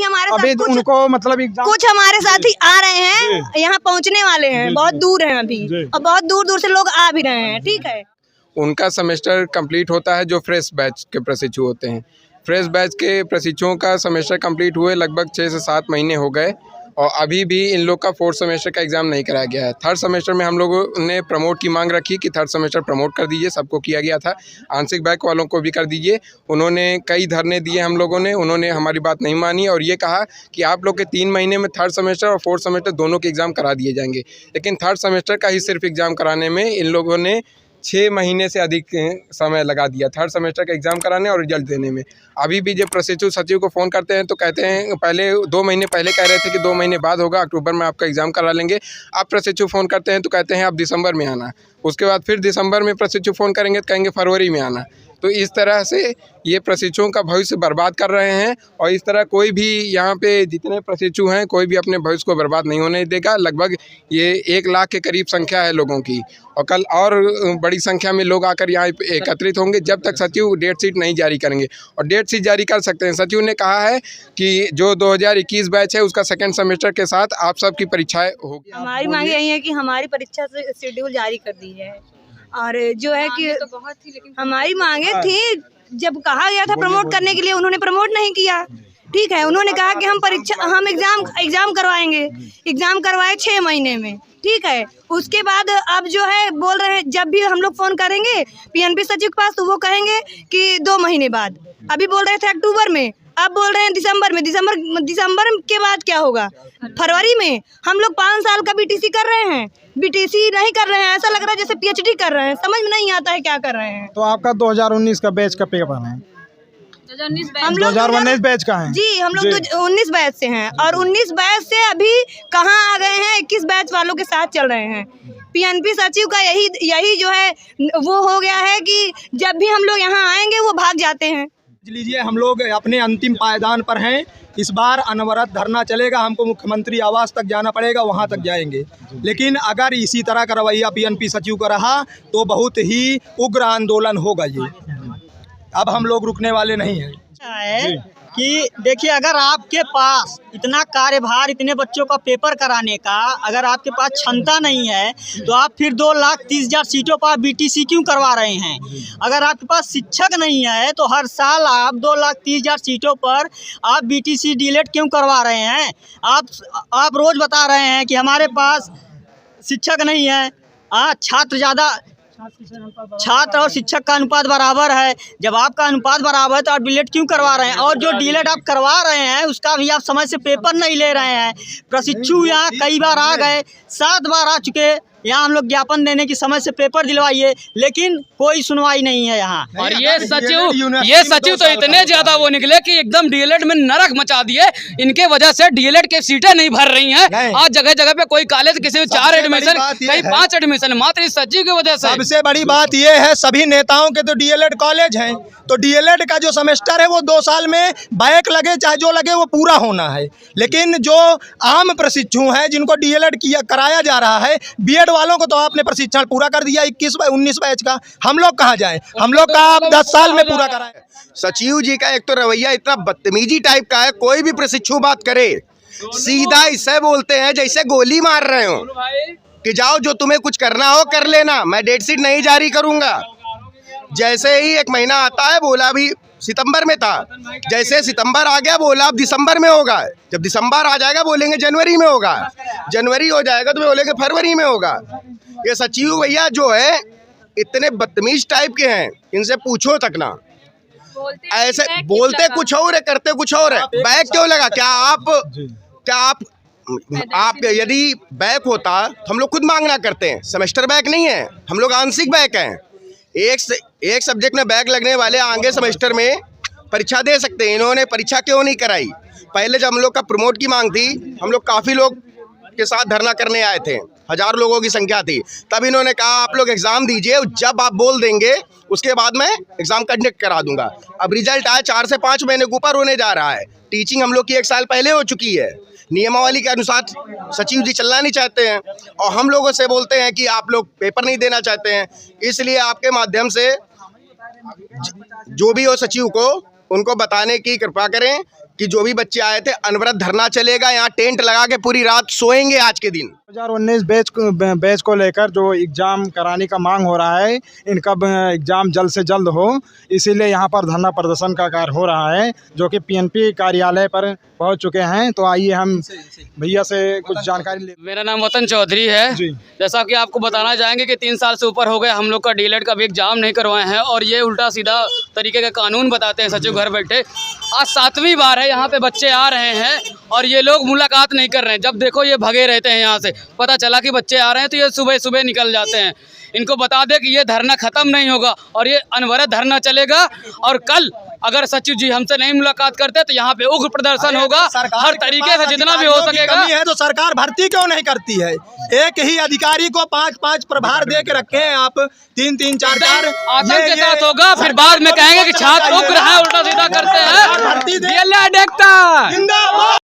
साथी हमारे साथ अभी उनको मतलब कुछ हमारे साथी आ रहे हैं, यहाँ पहुँचने वाले हैं, बहुत दूर हैं अभी, और बहुत दूर दूर से लोग आ भी रहे हैं। ठीक है, उनका सेमेस्टर कंप्लीट होता है जो फ्रेश बैच के प्रशिक्षु होते हैं। फ्रेश बैच के प्रशिक्षुओं का सेमेस्टर कंप्लीट हुए लगभग 6 से 7 महीने हो गए और अभी भी इन लोग का 4th सेमेस्टर का एग्ज़ाम नहीं कराया गया है। 3rd सेमेस्टर में हम लोगों ने प्रमोट की मांग रखी कि 3rd सेमेस्टर प्रमोट कर दीजिए, सबको किया गया था। आंशिक बैच वालों को भी कर दीजिए। उन्होंने कई धरने दिए हम लोगों ने, उन्होंने हमारी बात नहीं मानी और ये कहा कि आप लोग के 3 महीने में 3rd सेमेस्टर और 4th सेमेस्टर दोनों के एग्ज़ाम करा दिए जाएंगे। लेकिन 3rd सेमेस्टर का ही सिर्फ एग्ज़ाम कराने में इन लोगों ने 6 महीने से अधिक समय लगा दिया 3rd सेमेस्टर का एग्ज़ाम कराने और रिजल्ट देने में। अभी भी जब प्रशिक्षु सचिव को फ़ोन करते हैं तो कहते हैं, पहले 2 महीने पहले कह रहे थे कि 2 महीने बाद होगा, अक्टूबर में आपका एग्ज़ाम करा लेंगे। अब प्रशिक्षु फ़ोन करते हैं तो कहते हैं आप दिसंबर में आना। उसके बाद फिर दिसंबर में प्रशिक्षु फ़ोन करेंगे तो कहेंगे फरवरी में आना। तो इस तरह से ये प्रशिक्षुओं का भविष्य बर्बाद कर रहे हैं और इस तरह कोई भी यहाँ पे जितने प्रशिक्षु हैं कोई भी अपने भविष्य को बर्बाद नहीं होने देगा। लगभग ये 1 लाख के करीब संख्या है लोगों की और कल और बड़ी संख्या में लोग आकर यहाँ एकत्रित होंगे जब तक सचिव डेट शीट नहीं जारी करेंगे। और डेट शीट जारी कर सकते हैं। सचिव ने कहा है कि जो 2021 बैच है उसका 2nd सेमेस्टर के साथ आप सबकी परीक्षाएं होगी। हमारी मांग यही है कि हमारी परीक्षा से शेड्यूल जारी कर दी जाए और जो है कि तो बहुत थी, लेकिन हमारी मांगे थी, जब कहा गया था प्रमोट करने के लिए उन्होंने प्रमोट नहीं किया। ठीक है, उन्होंने कहा कि हम एग्जाम करवाएंगे, एग्जाम करवाए 6 महीने में। ठीक है, उसके बाद अब जो है बोल रहे हैं जब भी हम लोग फ़ोन करेंगे पीएनपी सचिव के पास तो वो कहेंगे कि 2 महीने बाद। अभी बोल रहे थे अक्टूबर में, अब बोल रहे हैं दिसंबर में। दिसंबर के बाद क्या होगा? फरवरी में। हम लोग 5 साल का बीटीसी कर रहे हैं, बीटीसी नहीं कर रहे हैं, ऐसा लग रहा है जैसे पीएचडी कर रहे हैं। समझ में नहीं आता है क्या कर रहे हैं। तो आपका 2019 का बैच का पेपर है? 2019 हम लोग 2019 बैच का है जी, हम लोग 19 बैच से हैं और 19 बैच से अभी कहाँ आ गए हैं, 21 बैच वालों के साथ चल रहे हैं। पीएनपी सचिव का यही जो है वो हो गया है कि जब भी हम लोग यहाँ आएंगे वो भाग जाते हैं। लीजिए, हम लोग अपने अंतिम पायदान पर हैं। इस बार अनवरत धरना चलेगा, हमको मुख्यमंत्री आवास तक जाना पड़ेगा, वहां तक जाएंगे। लेकिन अगर इसी तरह का रवैया पीएनपी सचिव का रहा तो बहुत ही उग्र आंदोलन होगा ये। अब हम लोग रुकने वाले नहीं हैं। है कि देखिए, अगर आपके पास इतना कार्यभार, इतने बच्चों का पेपर कराने का अगर आपके पास क्षमता नहीं है तो आप फिर 2,30,000 सीटों पर बीटीसी क्यों करवा रहे हैं? अगर आपके पास शिक्षक नहीं है तो हर साल आप 2,30,000 सीटों पर आप बीटीसी डीएलएड क्यों करवा रहे हैं? आप रोज़ बता रहे हैं कि हमारे पास शिक्षक नहीं है। छात्र और शिक्षक का अनुपात बराबर है। जब आपका अनुपात बराबर है तो आप डीएलएड क्यों करवा रहे हैं? और जो डीएलएड आप करवा रहे हैं उसका भी आप समय से पेपर नहीं ले रहे हैं। प्रशिक्षु यहाँ कई बार आ गए, 7 बार आ चुके, यहाँ हम लोग ज्ञापन देने की समय से पेपर दिलवाइए, लेकिन कोई सुनवाई नहीं है यहाँ। और ये सचिव तो इतने ज्यादा वो निकले कि एकदम डीएलएड में नरक मचा दिए। इनके वजह से डीएलएड के सीटें नहीं भर रही हैं। आज जगह जगह पे कोई कॉलेज किसी में 4 एडमिशन, कहीं 5 एडमिशन, मात्र इस सचिव की वजह से। सबसे बड़ी बात ये है, सभी नेताओं के तो डीएलएड कॉलेज हैं, तो डीएलएड का जो सेमेस्टर है वो 2 साल में बैक लगे चाहे जो लगे वो पूरा होना है। लेकिन जो आम प्रशिक्षु हैं जिनको डीएलएड कराया जा रहा है, बीएड वालों को तो आपने प्रशिक्षण पूरा कर दिया 19 बैच का। हम लोग कहाँ जाएं? हम लोग का आप 10 साल में पूरा कराएं। सचिव जी का एक तो रवैया इतना बदतमीजी टाइप का है, कोई भी प्रशिक्षु बात करे सीधा इससे बोलते हैं जैसे गोली मार रहे हो कि जाओ जो तुम्हें कुछ करना हो कर लेना, मैं डेट शीट नहीं जारी करूंगा। जैसे ही 1 महीना आता है बोला अभी सितंबर में था, जैसे सितंबर आ गया बोला अब दिसंबर में होगा, जब दिसंबर आ जाएगा बोलेंगे जनवरी में होगा, जनवरी हो जाएगा तो बोलेंगे फरवरी में होगा। ये सचिव भैया जो है इतने बदतमीज टाइप के हैं, इनसे पूछो तक ना। ऐसे बोलते कुछ और है, करते कुछ और है। बैक क्यों लगा? क्या आप यदि बैक होता तो हम लोग खुद मांगना करते हैं। सेमेस्टर बैक नहीं है, हम लोग आंशिक बैक हैं। एक सब्जेक्ट में बैक लगने वाले आगे सेमेस्टर में परीक्षा दे सकते हैं। इन्होंने परीक्षा क्यों नहीं कराई? पहले जब हम लोग का प्रमोट की मांग थी, हम लोग काफ़ी लोग के साथ धरना करने आए थे, 1000 लोगों की संख्या थी। तब इन्होंने कहा आप लोग एग्ज़ाम दीजिए, जब आप बोल देंगे उसके बाद मैं एग्ज़ाम कंडक्ट करा दूंगा। अब रिजल्ट आया 4 से 5 महीने के ऊपर होने जा रहा है। टीचिंग हम लोग की 1 साल पहले हो चुकी है। नियमावली के अनुसार सचिव जी चलना नहीं चाहते हैं और हम लोगों से बोलते हैं कि आप लोग पेपर नहीं देना चाहते हैं। इसलिए आपके माध्यम से जो भी हो सचिव को उनको बताने की कृपा करें कि जो भी बच्चे आए थे अनवरत धरना चलेगा, यहाँ टेंट लगा के पूरी रात सोएंगे आज के दिन। 2019 बैच को लेकर जो एग्ज़ाम कराने का मांग हो रहा है, इनका एग्ज़ाम जल्द से जल्द हो, इसीलिए यहाँ पर धरना प्रदर्शन का कार्य हो रहा है, जो कि पीएनपी कार्यालय पर पहुँच चुके हैं। तो आइए हम भैया से कुछ जानकारी ले। मेरा नाम वतन चौधरी है। जी। जैसा कि आपको बताना चाहेंगे कि 3 साल से ऊपर हो गए हम लोग का डीएलएड का भी एग्जाम नहीं करवाए हैं, और ये उल्टा सीधा तरीके का कानून बताते हैं सचिव घर बैठे। आज 7वीं बार है यहाँ पे बच्चे आ रहे हैं और ये लोग मुलाकात नहीं कर रहे हैं। जब देखो ये भगे रहते हैं यहाँ से, पता चला कि बच्चे आ रहे हैं तो ये सुबह सुबह निकल जाते हैं। इनको बता दें कि ये धरना खत्म नहीं होगा और ये अनवरत धरना चलेगा, और कल अगर सचिव जी हमसे नहीं मुलाकात करते तो यहाँ पे उग्र प्रदर्शन होगा, हर तरीके से जितना भी हो सकेगा। कमी है तो सरकार भर्ती क्यों नहीं करती है? एक ही अधिकारी को 5-5 प्रभार दे के रखे हैं आप, 3-3, 4-4 आतंक के साथ होगा, फिर बाद में कहेंगे कि छात्र उग्र है, उल्टा सीधा करते हैं। भर्ती दे। डीएलएड एकता। जिंदाबाद।